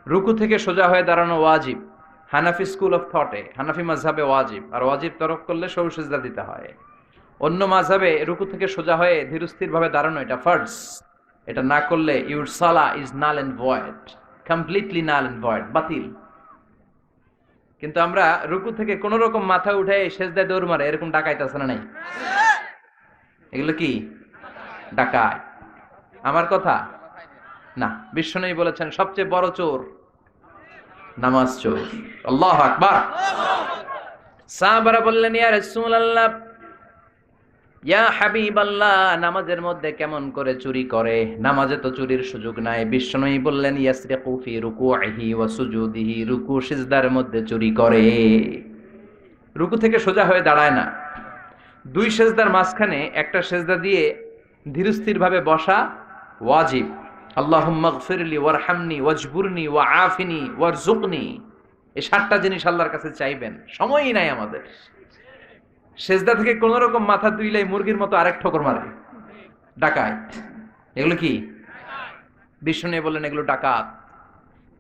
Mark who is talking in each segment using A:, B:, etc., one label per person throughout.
A: রুকু থেকে সোজা হয়ে দাঁড়ানো ওয়াজিব। হানাফি স্কুল অফ থটে, হানাফি মাযহাবে ওয়াজিব, আর ওয়াজিব তরক করলে সরু সিজদা দিতে হয়। অন্য মাযহাবে রুকু থেকে সোজা হয়ে ধীরস্থির ভাবে দাঁড়ানো এটা ফরজ। এটা না করলে ইউর সালা is null and void, completely null and void, বাতিল। কিন্তু আমরা রুকু থেকে কোন রকম মাথা উঠে সেজদায় দৌড় মারে, এরকম ডাকাইতে আছে না নাই? এগুলো কি ডাকায়? আমার কথা না, বিশ্বনবী বলেছেন সবচেয়ে বড় চোর নামাজ চোর। আল্লাহু আকবার। সাহাবারা বললেন, ইয়া রাসূলুল্লাহ, ইয়া হাবিবাল্লাহ, নামাজের মধ্যে কেমন করে চুরি করে? নামাজে তো চুরির সুযোগ নাই। বিশ্বনবী বললেন, ইয়াসরিকু ফি রুকুইহি ওয়া সুজুদিহি, রুকু সিজদার মধ্যে চুরি করে। রুকু থেকে সোজা হয়ে দাঁড়ায় না, দুই সেজদার মাঝখানে একটা সেজদা দিয়ে ধীরস্থির ভাবে বসা ওয়াজিব। আল্লাহুম্মা গফিরলি ওয়ারহামনি ওয়াজবুরনি ওয়াআফিনি ওয়ারযুকনি, এই 7টা জিনিস আল্লাহর কাছে চাইবেন। সময়ই নাই আমাদের। সেজদা থেকে কোন রকম মাথা তুইলাই মুরগির মতো আরেক ঠোকর মারে, ডাকাত। এগুলো কি? বিষ্ণু বললেন এগুলো ডাকাত।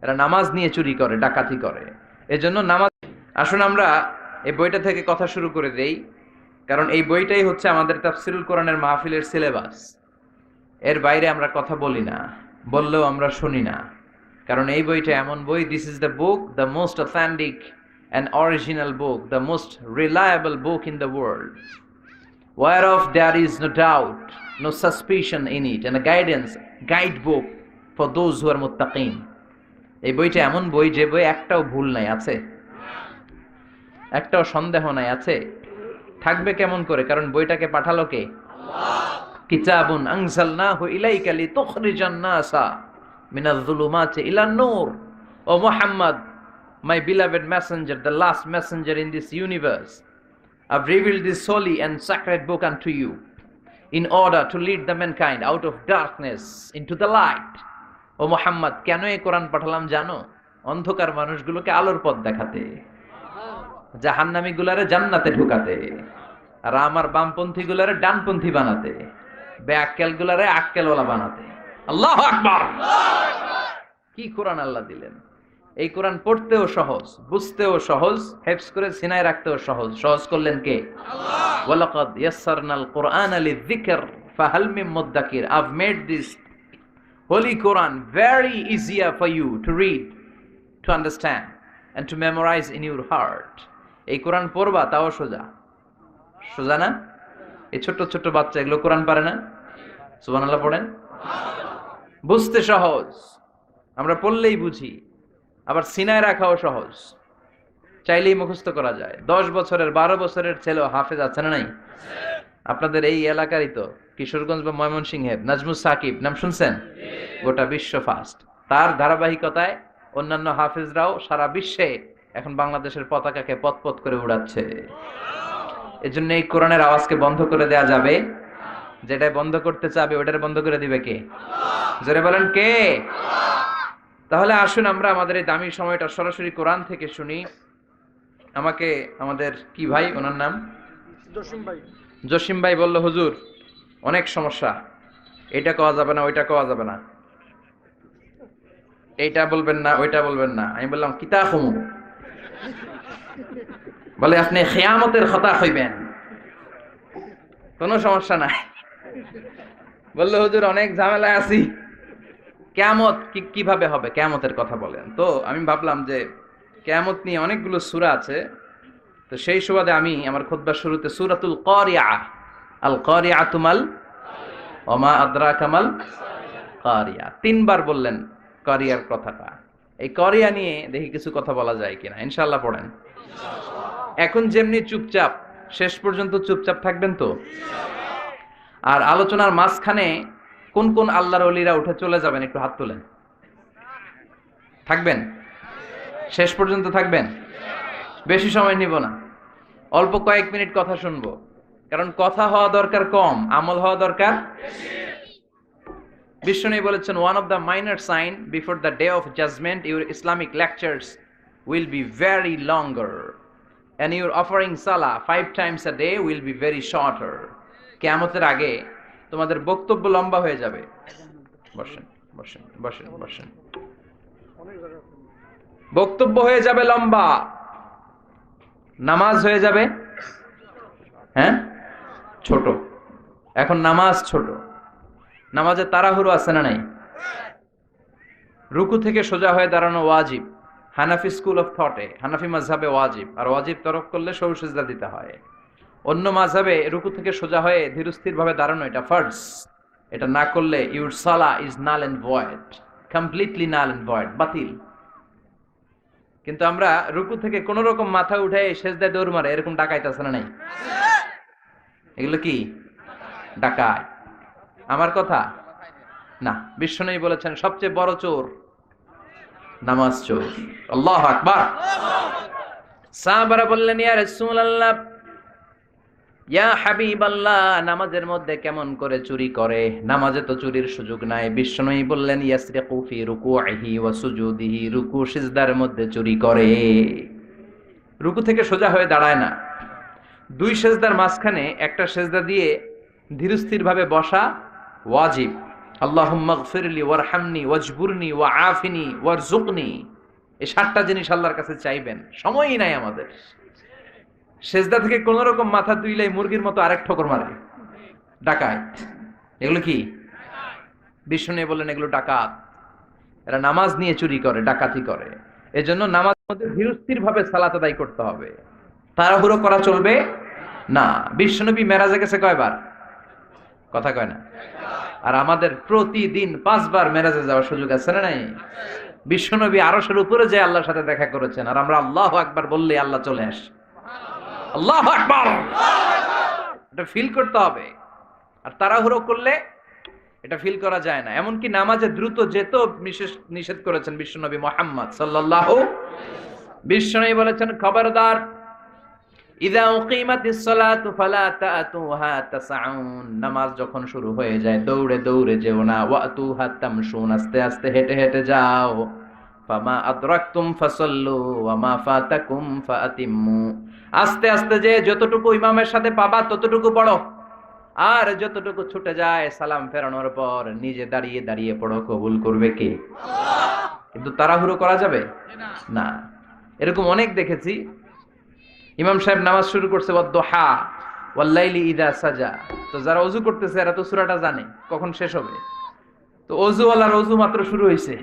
A: এরা নামাজ নিয়ে চুরি করে, ডাকাতি করে। এজন্য নামাজ। আসুন আমরা এই বইটা থেকে কথা শুরু করে দেই, কারণ এই বইটাই হচ্ছে আমাদের তাফসিরুল কোরআনের মাহফিলের সিলেবাস। এর বাইরে আমরা কথা বলি না, বললেও আমরা শুনি না, কারণ এই বইটা এমন বই, this is the book, the most authentic and original book, the most reliable book in the world, whereof there is no doubt, no suspicion in it, and a guidebook for those who are muttaqin. এই বইটা এমন বই, যে বই একটাও ভুল নাই, আছে একটাও সন্দেহ নাই, আছে থাকবে কেমন করে? কারণ বইটাকে পাঠালো কে? আল্লাহ। কিতাবুন আনজালনাহু ইলাইকা লিতুখরিজান নাসা মিনাজ-যুলুমাতি ইলান নূর। ও Muhammad, my beloved messenger, the last messenger in this universe, I've revealed this holy and sacred book unto you in order to lead the mankind out of darkness into the light. ও মুহাম্মদ, কেন এই কোরআন পাঠালাম জানো? অন্ধকার মানুষগুলোকে আলোর পথ দেখাতে, জাহান্নামী গুলারে জান্নাতে ঢুকাতে, আর আমার বামপন্থী গুলারে ডানপন্থী বানাতে, বেআক্কেল গুলারে আক্কেলওয়ালা বানাতে। আল্লাহু আকবার। কি কোরআন আল্লাহ দিলেন! এই কোরআন পড়তেও সহজ, বুঝতেও সহজ, হেফজ করে সিনায় রাখতেও সহজ। সহজ করলেন কে? আল্লাহ। ওয়ালাকাদ ইয়াসসারনাল কুরআনা লিযিকর ফাহাল মিন মুদ্দাকির। I've made this holy Quran very easier for you to read, to understand and to memorize in your heart. এই কোরআন পড়বা তাও সোজা। সোজা না? এই ছোট ছোট বাচ্চা এগুলো কোরআন পারে না? সুবহানাল্লাহ পড়েন। বুঝতে সহজ, আমরা পড়লেই বুঝি। আবার সিনায় রাখাও সহজ, চাইলেই মুখস্থ করা যায়। 10 বছরের 12 বছরের ছেলেও হাফেজ আছে না নাই? আপনাদের এই এলাকারই তো, কিশোরগঞ্জ বা ময়মনসিংহের নাজমুস সাকিব নাম শুনছেন? গোটা বিশ্ব ফার্স্ট। তার ধারাবাহিকতায় অন্যান্য হাফেজরাও সারা বিশ্বে এখন বাংলাদেশের পতাকাকে পথ করে উড়াচ্ছে। এজন্য এই কোরআনের আওয়াজকে বন্ধ করে দেয়া যাবে? যেটা বন্ধ করতে চাবে ওটার বন্ধ করে দিবে কে? জোরে বলেন কে? তাহলে আসুন আমরা আমাদের এই দামি সময়টা সরাসরি কোরআন থেকে শুনি। আমাকে আমাদের কি ভাই, ওনার নাম জসিম ভাই বলল, হুজুর অনেক সমস্যা, এটা কওয়া যাবে না, ওইটা কওয়া যাবে না, এইটা বলবেন না, ওইটা বলবেন না। আমি বললাম কিতা হুমু? বলে আপনি কিয়ামতের কথা কইবেন। কোনো সমস্যা নাই। বললো হুজুর অনেক ঝামেলায় আছি, কিয়ামত কিভাবে হবে, কিয়ামতের কথা বলেন। তো আমি ভাবলাম যে কিয়ামত নিয়ে অনেকগুলো সূরা আছে, তো সেই সুবাদে আমি আমার খুতবার শুরুতে সূরাতুল কারিয়া, আল কারিয়াতু মাল ওয়া মা আদরাকা মাল কারিয়া 3 বার বললেন কারিয়ার কথাটা। এই কারিয়া নিয়ে দেখি কিছু কথা বলা যায় কিনা। ইনশাআল্লাহ পড়েন। এখন যেমনি চুপচাপ, শেষ পর্যন্ত চুপচাপ থাকবেন তো? আর আলোচনার মাঝখানে কোন কোন আল্লাহর ওলিরা উঠে চলে যাবেন একটু হাত তোলেন। থাকবেন? শেষ পর্যন্ত থাকবেন? বেশি সময় নিব না, অল্প কয়েক মিনিট কথা শুনবো, কারণ কথা হওয়া দরকার কম, আমল হওয়া দরকার বেশি। বিশ্বনবী বলেছেন, one of the minor sign before the day of judgment your Islamic lectures will be very longer and your offering salah 5 times a day will be very shorter. কিয়ামতের আগে তোমাদের বক্তব্য লম্বা হয়ে যাবে। বসেন বসেন বসেন বসেন। বক্তব্য হয়ে যাবে লম্বা, নামাজ হয়ে যাবে হ্যাঁ ছোট। এখন নামাজ ছোট, নামাজে তাড়াহুড়ো আছে না নাই? রুকু থেকে সোজা হয়ে দাঁড়ানো ওয়াজিব, হানাফি স্কুল অফ থটে, হানাফি মাযহাবে ওয়াজিব, আর ওয়াজিব তরক করলে সরু সিজদা দিতে হয়। অন্য মাযহাবে রুকু থেকে সোজা হয়ে ধীরস্থির ভাবে দাঁড়ানো এটা ফরজ, এটা না করলে ইউর সালাহ is null and void, completely null and void, বাতিল। কিন্তু আমরা রুকু থেকে কোন রকম মাথা উঠে সেজদায় দৌড় মারে, এরকম ডাকাইত আছে না নাই? এগুলো কি ডাকাত? আমার কথা না, বিশ্বনবী বলেছেন সবচেয়ে বড় চোর নামাজ চোর। আল্লাহু আকবার। সাহাবারা বললেন ইয়া রাসূলুল্লাহ, ইয়া হাবিবাল্লাহ, নামাজের মধ্যে কেমন করে চুরি করে? নামাজে তো চুরির সুযোগ নাই। বিশ্বনবী বললেন ইয়াসরিকু ফি রুকুইহি ওয়া সুজুদিহি, রুকু সিজদার মধ্যে চুরি করে। রুকু থেকে সোজা হয়ে দাঁড়ায় না, দুই সেজদার মাঝখানে একটা সেজদা দিয়ে ধীরস্থির ভাবে বসা ওয়াজিব। আল্লাহুম্মা গফিরলি ওয়ারহামনি ওয়াজবুরনি ওয়াআফিনি ওয়ারযুকনি, এই 7টা জিনিস আল্লাহর কাছে চাইবেন, সময়ই নাই আমাদের। সেজদা থেকে কোন রকম মাথা তুইলাই মুরগির মতো আরেক ঠোকর মারে, ডাকাত। এগুলো কি? বিষ্ণু বললেন এগুলো ডাকাত, এরা নামাজ নিয়ে চুরি করে, ডাকাতি করে। এজন্য নামাজের মধ্যে ধীরস্থির ভাবে সালাত আদায় করতে হবে, তাড়াহুড়ো করা চলবে না। বিশ্বনবী মেরাজে গেছে কয়বার? কথা কয় না। আর আমাদের প্রতিদিন 5 বার মেরাজে যাওয়ার সুযোগ আছে না নাই? বিশ্বনবী আরশের উপরে যে আল্লাহর সাথে দেখা করেছেন, আর আমরা আল্লাহু আকবার বললে আল্লাহ চলে আসে। আল্লাহু আকবার, এটা ফিল করতে হবে। আর তাড়াহুড়ো করলে এটা ফিল করা যায় না। এমনকি নামাজে দ্রুত যেত নিষেধ করেছেন বিশ্বনবী মুহাম্মদ সাল্লাল্লাহু। বিশ্বনবী বলেছেন খবরদার, ইযা উকিমাতিস সালাতু ফালা তাতুহা তাসআউন, নামাজ যখন শুরু হয়ে যায় দৌড়ে দৌড়ে যেও না। ওয়াতুহা তামশুন, আস্তে আস্তে হেঁটে হেঁটে যাও। ফামা আদরাকতুম ফাসাল্লু ওয়া মা ফাতাকুম ফাআতিম্মু, আস্তে আস্তে যে যতটুকু ইমামের সাথে পাবা ততটুকু পড়ো, আর যতটুকু ছুটে যায় সালাম ফেরানোর পর নিজে দাঁড়িয়ে দাঁড়িয়ে পড়ো। কবুল করবে কে? কিন্তু তাড়াহুড়ো করা যাবে না। এরকম অনেক দেখেছি, ইমাম সাহেব নামাজ শুরু করছে ওয়াদ-দুহা ওয়াল-লাইলি ইযা সাজা, তো যারা ওযু করতেছে এরা তো সূরাটা জানে কখন শেষ হবে, তো ওযুওয়ালার ওযু মাত্র শুরু হইছে,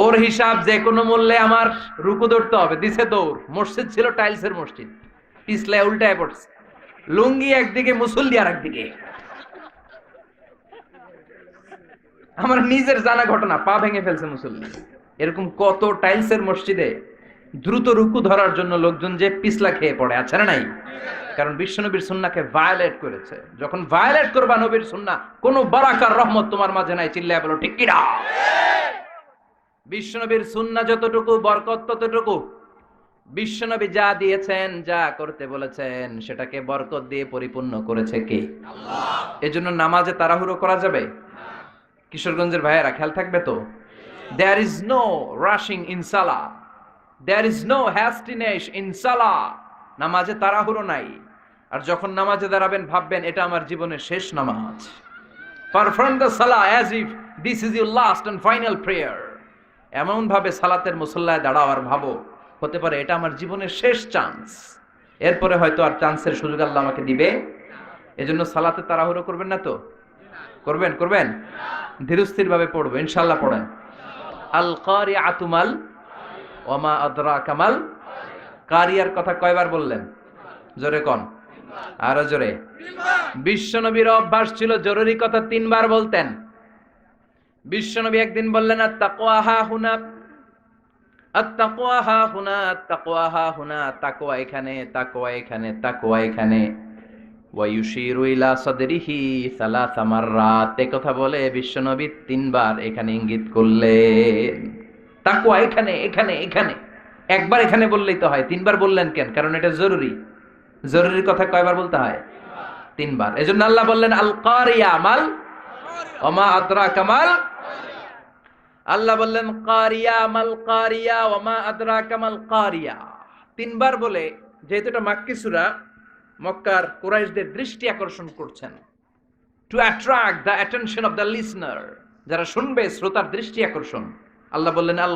A: ওর হিসাব যে কোনো মূল্যে আমার রুকু ধরতে হবে, দিছে দৌড়। মসজিদ ছিল টাইলসের মসজিদ, পিছলায় উল্টায় পড়ছে, লুঙ্গি একদিকে মুসল্লি আর একদিকে। আমার নিজের জানা ঘটনা, পা ভেঙে ফেলছে মুসল্লি। এরকম কত টাইলসের মসজিদে দ্রুত রুকু ধরার জন্য লোকজন যে পিছলা খেয়ে পড়ে, আছে না নাই? কারণ বিশ্বনবীর সুন্নাহকে ভায়োলেট করেছে। যখন ভায়োলেট করবা নবীর সুন্নাহ, কোন বারাকার রহমত তোমার মাঝে নাই, চিল্লায় বলো ঠিক কিনা। বিশ্বনবীর সুন্নাহ যতটুকু বরকত ততটুকু। বিশ্বনবী যা দিয়েছেন, যা করতে বলেছেন, সেটাকে বরকত দিয়ে পরিপূর্ণ করেছে কে? আল্লাহ। এজন্য নামাজে তাড়াহুড়ো করা যাবে? কিশোরগঞ্জের ভাইয়েরা খেয়াল থাকবে তো, there is no rushing in salah, there is no hastiness in salah, নামাজে তাড়াহুড়ো নাই। আর যখন নামাজে দাঁড়াবেন ভাববেন এটা আমার জীবনের শেষ নামাজ। perform the salah as if this is your last and final prayer, এমন ভাবে সালাতের মুসল্লায় দাঁড়াও আর ভাবো হতে পারে এটা আমার জীবনের শেষ চান্স, এরপরে হয়তো আর চান্সের সুযোগ আল্লাহ আমাকে দিবে। এজন্য সালাতে তাড়াহুড়ো করবেন না তো? করবেন? করবেন? ধীরস্থির ভাবে পড়বো ইনশাআল্লাহ। পড়েন আল কারিআতু মাল ওয়া মা আদরাকা মাল কারিয়ার কথা কয়বার বললেন? জোরে কোন, আরো জোরে। বিশ্বনবীর অভ্যাস ছিল জরুরি কথা 3 বার বলতেন। বিশ্বনবী একদিন বললেন আত-তাকওয়া হা হুনা, আত-তাকওয়া হা হুনা, আত-তাকওয়া হা হুনা, তাকওয়া এখানে, তাকওয়া এখানে, তাকওয়া এখানে। ওয়া ইউশিরু ইলা সাদরিহি সালাসা মাররাত, এই কথা বলে বিশ্বনবী 3 বার এখানে ইঙ্গিত করলেন। তাকওয়া এখানে, এখানে, এখানে। একবার এখানে বললেই তো হয়, 3 বার বললেন কেন? কারণ এটা জরুরি। জরুরি কথা কয়বার বলতে হয়? 3 বার। এজন্য আল্লাহ বললেন আল কারিয়া মাল ওয়া মা আদরাকা মাল, আল্লাহ বললেন কারিয়া মাল কারিয়া ওয়া মা আদরাকা মাল কারিয়া। 3 বার বলে, যেহেতু এটা মাক্কি সূরা, মক্কার কুরাইশদের দৃষ্টি আকর্ষণ করছেন, two attract the attention of the listener, যারা শুনবে শ্রোতার দৃষ্টি আকর্ষণ। আল্লাহ বললেন আল